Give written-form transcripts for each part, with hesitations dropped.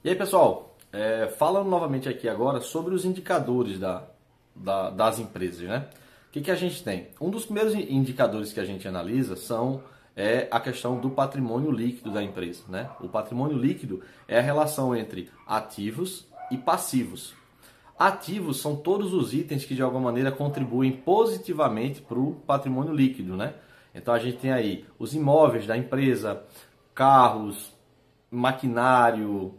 E aí, pessoal, falando novamente aqui agora sobre os indicadores das empresas, né? O que a gente tem? Um dos primeiros indicadores que a gente analisa é a questão do patrimônio líquido da empresa, né? O patrimônio líquido é a relação entre ativos e passivos. Ativos são todos os itens que de alguma maneira contribuem positivamente para o patrimônio líquido, né? Então a gente tem aí os imóveis da empresa, carros, maquinário,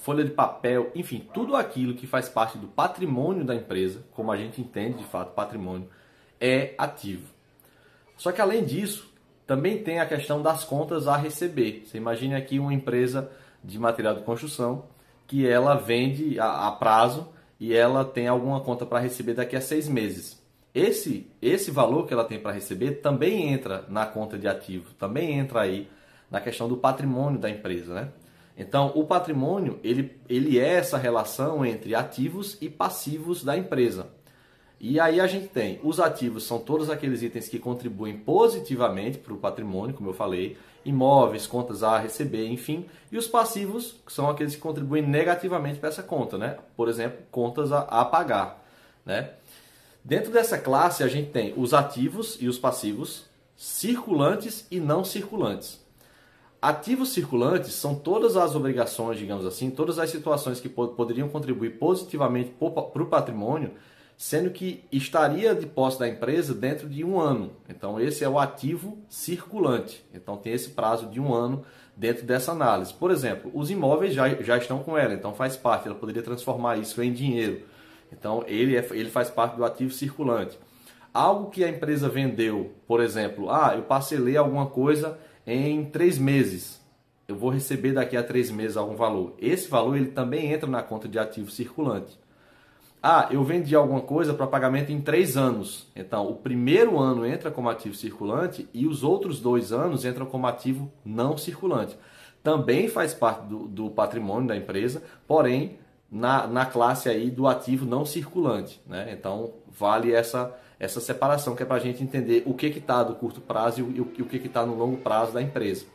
folha de papel, enfim, tudo aquilo que faz parte do patrimônio da empresa, como a gente entende de fato patrimônio, é ativo. Só que além disso, também tem a questão das contas a receber. Você imagine aqui uma empresa de material de construção que ela vende a prazo e ela tem alguma conta para receber daqui a 6 meses. Esse valor que ela tem para receber também entra na conta de ativo, também entra aí na questão do patrimônio da empresa, né? Então, o patrimônio, ele é essa relação entre ativos e passivos da empresa. E aí a gente tem, os ativos são todos aqueles itens que contribuem positivamente para o patrimônio, como eu falei, imóveis, contas a receber, enfim, e os passivos são aqueles que contribuem negativamente para essa conta, né? Por exemplo, contas a pagar, né? Dentro dessa classe a gente tem os ativos e os passivos, circulantes e não circulantes. Ativos circulantes são todas as obrigações, digamos assim, todas as situações que poderiam contribuir positivamente para o patrimônio, sendo que estaria de posse da empresa dentro de um ano. Então, esse é o ativo circulante. Então, tem esse prazo de um ano dentro dessa análise. Por exemplo, os imóveis já estão com ela, então faz parte, ela poderia transformar isso em dinheiro. Então, ele faz parte do ativo circulante. Algo que a empresa vendeu, por exemplo, eu parcelei alguma coisa em 3 meses. Eu vou receber daqui a 3 meses algum valor. Esse valor ele também entra na conta de ativo circulante. Eu vendi alguma coisa para pagamento em 3 anos. Então, o primeiro ano entra como ativo circulante e os outros 2 anos entram como ativo não circulante. Também faz parte do patrimônio da empresa, porém, na classe aí do ativo não circulante, né? Então, vale essa separação que é para a gente entender o que está do curto prazo e o que está no longo prazo da empresa.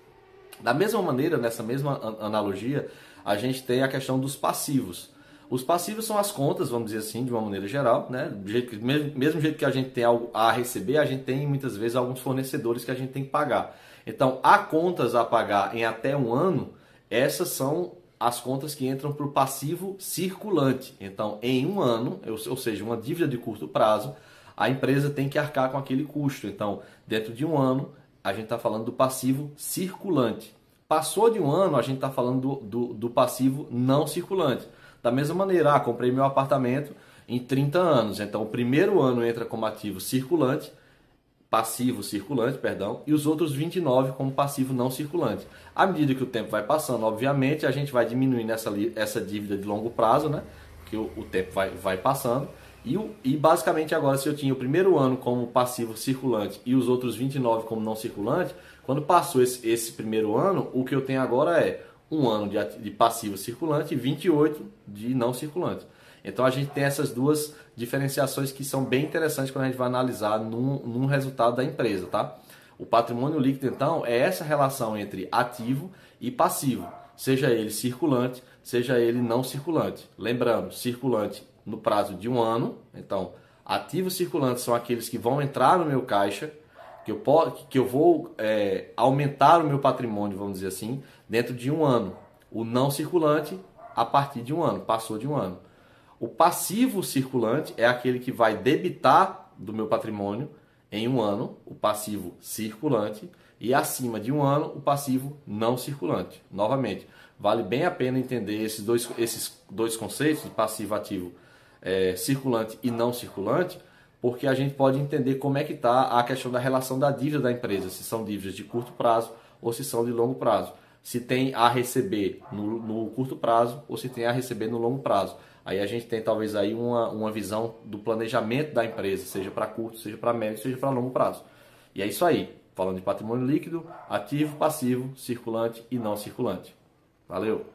Da mesma maneira, nessa mesma analogia, a gente tem a questão dos passivos. Os passivos são as contas, vamos dizer assim, de uma maneira geral, né? Mesmo jeito que a gente tem algo a receber, a gente tem muitas vezes alguns fornecedores que a gente tem que pagar. Então, há contas a pagar em até um ano, essas são as contas que entram para o passivo circulante. Então, em um ano, ou seja, uma dívida de curto prazo, a empresa tem que arcar com aquele custo. Então, dentro de um ano, a gente está falando do passivo circulante. Passou de um ano, a gente está falando do passivo não circulante. Da mesma maneira, comprei meu apartamento em 30 anos. Então, o primeiro ano entra como ativo circulante, passivo circulante, perdão, e os outros 29 como passivo não circulante. À medida que o tempo vai passando, obviamente, a gente vai diminuindo essa dívida de longo prazo, né? Porque o tempo vai passando. E basicamente agora, se eu tinha o primeiro ano como passivo circulante e os outros 29 como não circulante, quando passou esse primeiro ano, o que eu tenho agora é um ano de passivo circulante e 28 de não circulante. Então a gente tem essas duas diferenciações que são bem interessantes quando a gente vai analisar num resultado da empresa, tá? O patrimônio líquido, então, é essa relação entre ativo e passivo, seja ele circulante, seja ele não circulante. Lembrando, circulante no prazo de um ano, então ativos circulantes são aqueles que vão entrar no meu caixa, que eu vou aumentar o meu patrimônio, vamos dizer assim, dentro de um ano. O não circulante, a partir de um ano, passou de um ano. O passivo circulante é aquele que vai debitar do meu patrimônio em um ano, o passivo circulante, e acima de um ano, o passivo não circulante. Novamente, vale bem a pena entender esses dois conceitos de passivo ativo, circulante e não circulante, porque a gente pode entender como é que está a questão da relação da dívida da empresa, se são dívidas de curto prazo ou se são de longo prazo. Se tem a receber no curto prazo ou se tem a receber no longo prazo. Aí a gente tem talvez aí uma visão do planejamento da empresa, seja para curto, seja para médio, seja para longo prazo. E é isso aí, falando de patrimônio líquido, ativo, passivo, circulante e não circulante. Valeu!